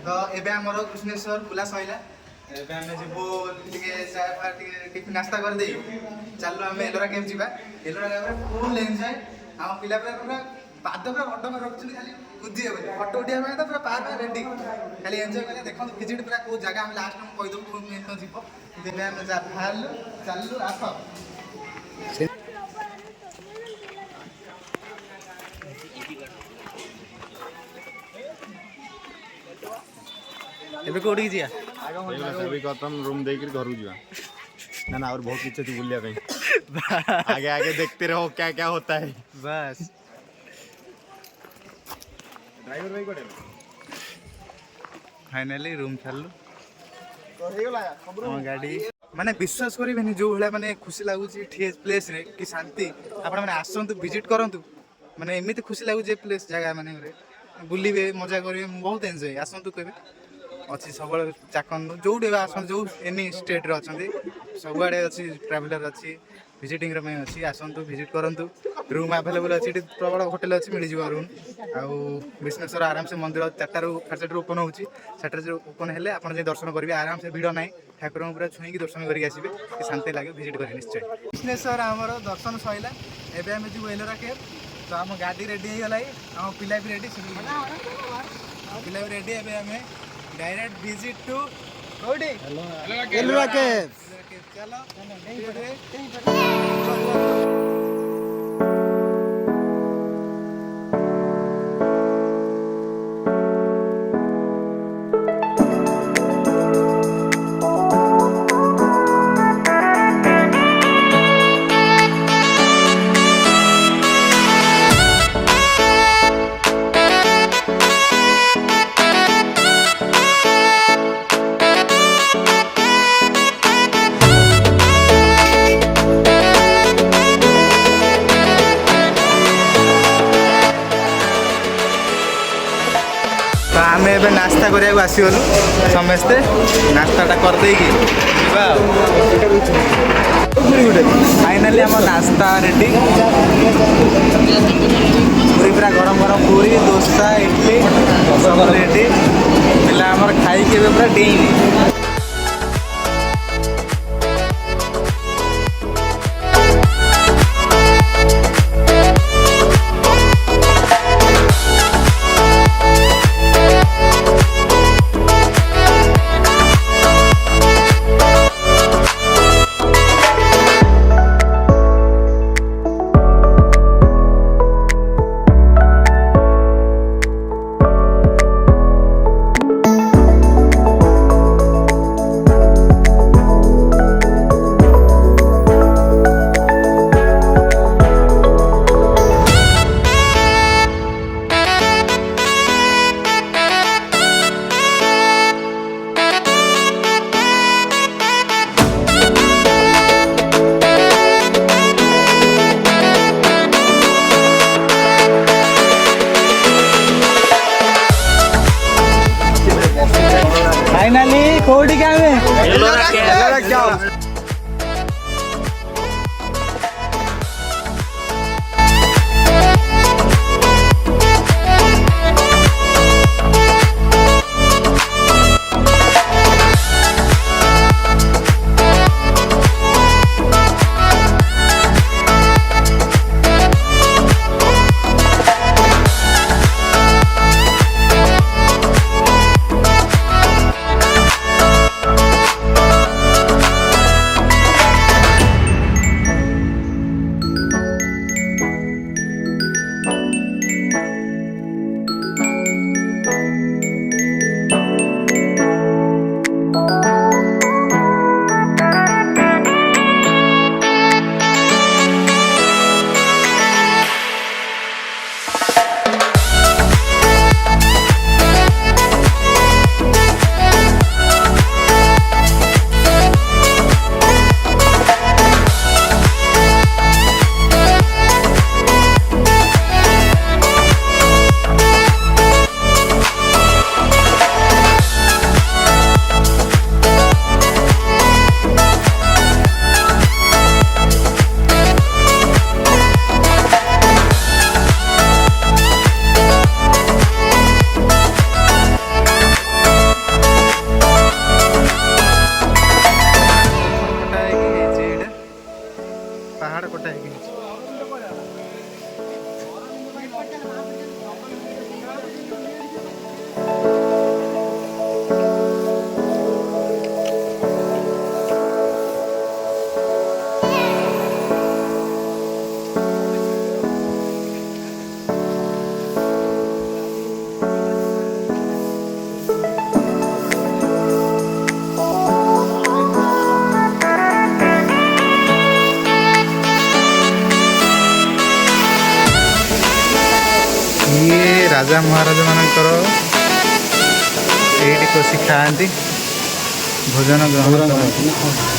तो एबे हमर कृष्णेश्वर बुला सइला एबे हमें जेबो टिके चाय फार टिके नाश्ता कर देई चलो हमें एलोरा केव जीवा एलोरा केव फुल एन्जॉय हम पिला पूरा पाद पूरा ऑटो में रखछली खाली कुदी हेबे फोटो उठिया में तो पूरा पार रेडी खाली एन्जॉय करे देखो विजिट पूरा को जगह हम लास्ट में कहि दो कोन तो जीवो देबे हम जा भालु चललु आखो एबे कोडी जिया अभी खत्म रूम देकर घर जीवा ना ना और बहुत इच्छा थी बुलिया कहीं आगे आगे देखते रहो क्या क्या होता है बस ड्राइवर भाई कोडे फाइनली रूम छाड़लु गाड़ी माने विश्वास करें जो भाया माने खुशी लगुच प्लेस रे कि शांति आपण माने आसतु विजिट करंतु माने एमती खुशी लगुच प्लेस जगह माने बुलिबे मजा करेंगे बहुत एंजॉय आसतु केबे अच्छी सब चाकंद जो आस जो एनी स्टेट रे अच्छा सबुआड़े अच्छी ट्रावेलर अच्छी विजिटिंग अच्छी आसतु विजिट करूँ रूम आवेलेबल अच्छी प्रबल होटेल अच्छी मिल जाव रूम आउ विष्णेश्वर आराम से मंदिर 4 ରୁ 4:30 ओपन होची 4 ओपन हेले आप दर्शन करेंगे आराम से भिड़ ना ठाकुर पूरा छुईकी दर्शन करके आसबे शांति लगे विजिट करेंगे निश्चय विष्णेश्वर आमर दर्शन सैला एबे आम जीव एलोरा केव तो आम गाड़ी रेडी हो गला आम पिला भी रेडी पिला भी रेडी एबे आम डायरेक्ट विजिट टू कोडी एलोरा केव्स चलो आम ए नास्ता करा आसगलु समस्ते नास्ताटा करदे फाइनाली आम नास्ता रेडी पूरी पूरा गरम गरम पूरी डोसा इडली सब रेडी पिला आमर खाई के पूरा डेईनी फाइनाली कोडी क्या में एलोरा केव्स राजा महाराजा मानकर ये कषि खाती भोजन ग्रहण करती।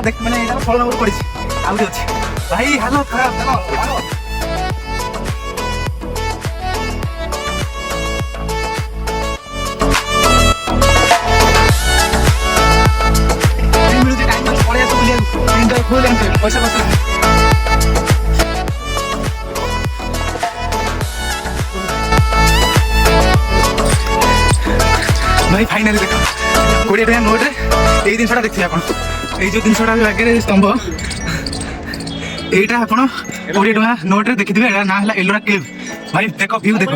देख मैंने एटा फल नंबर पड़ी आउ अछि भाई हेलो खराब चलो मिलुछि टाइम पास पड़े आसो बुलिया एन्जॉय फुल एन्जॉय पैसा बस भाई फाइनली देखो 20 टका नोट रे এই জিনিসটা দেখছি আপন এই যে জিনিসটা লাগেরে স্তম্ভ এইটা আপন 20 টকা নোট রে দেখিদিবে এর না হলা এলোরা কেভ ভাই দেখো ভিউ দেখো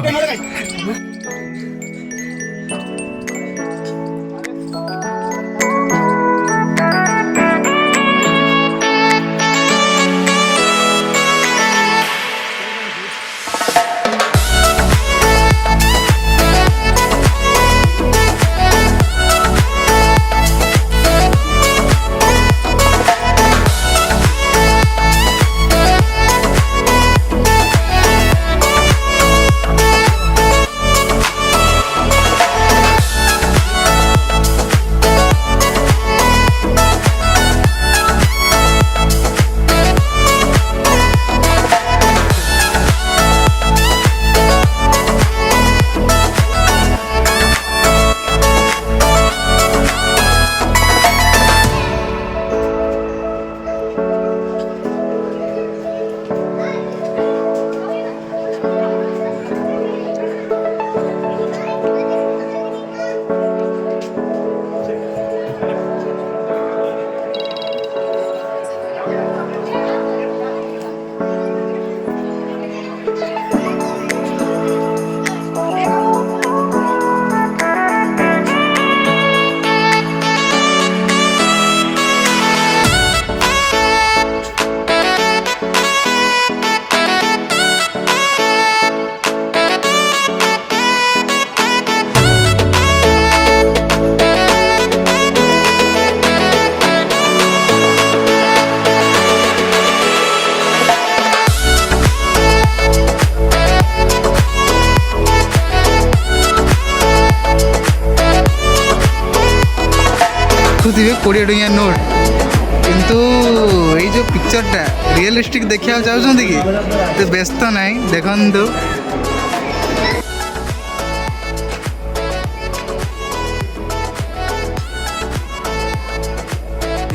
देखुवे 20 टकिया नोट किंतु ये जो पिक्चरटा रियलिस्टिक देखा चाहते कि तो व्यस्त ना देखु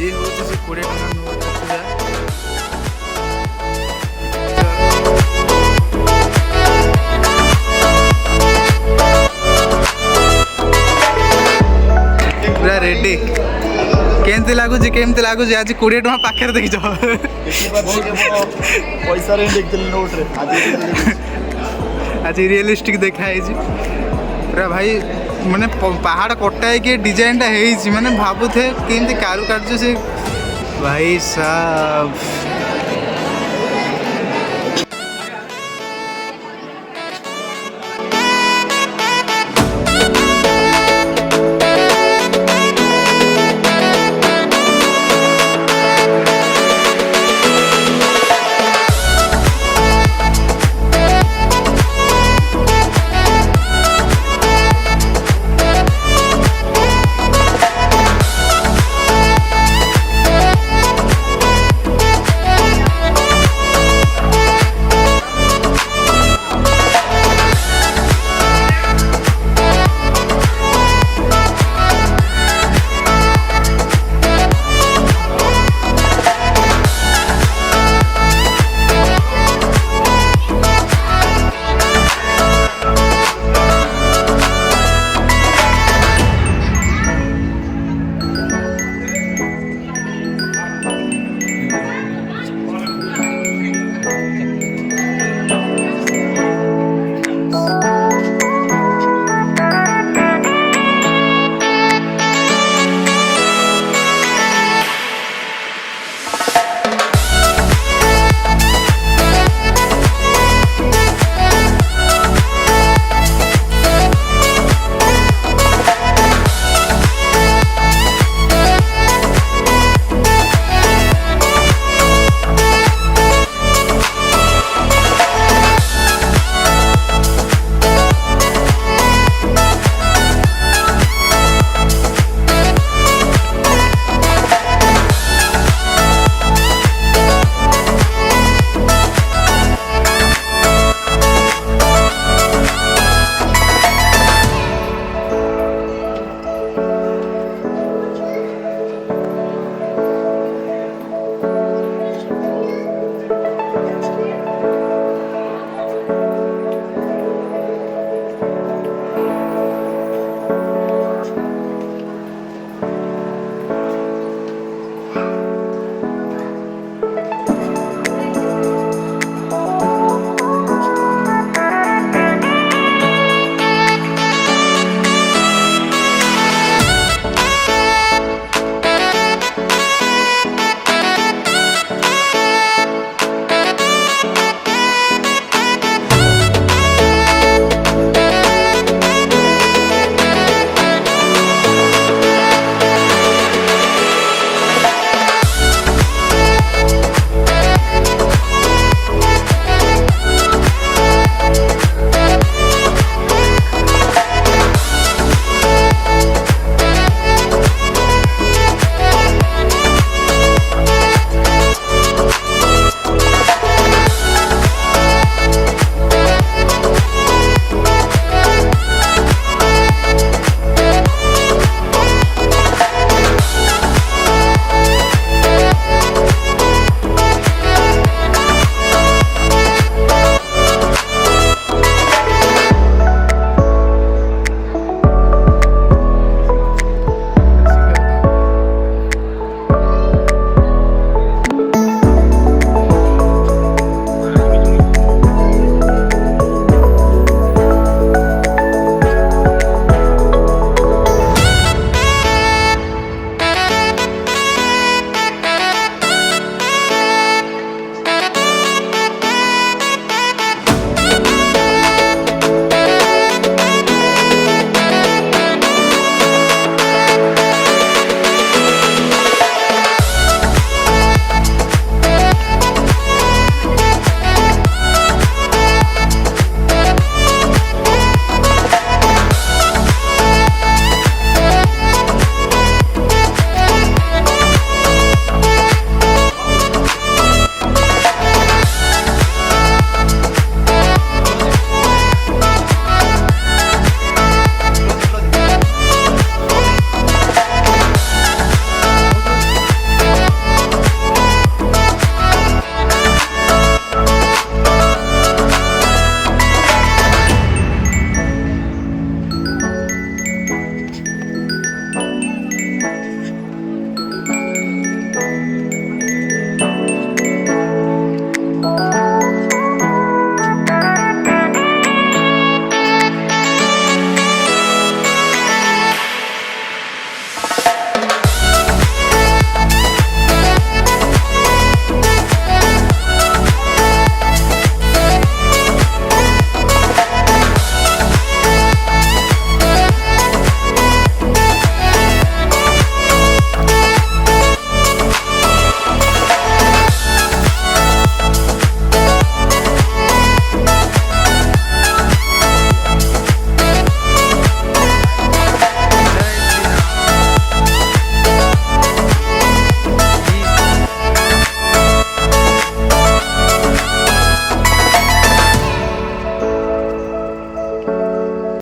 ये हूँ से 20 टका नोट पूरा रेडी केमती लगुच आज 20 टका पाखे देखी पैसा रे देखिले नोट रे आज रियलिस्टिक देखाई पूरा भाई माने पहाड़ कटा कि डिजाइन टा है माने भावुथे केमती कारुकार्य से भाई साहब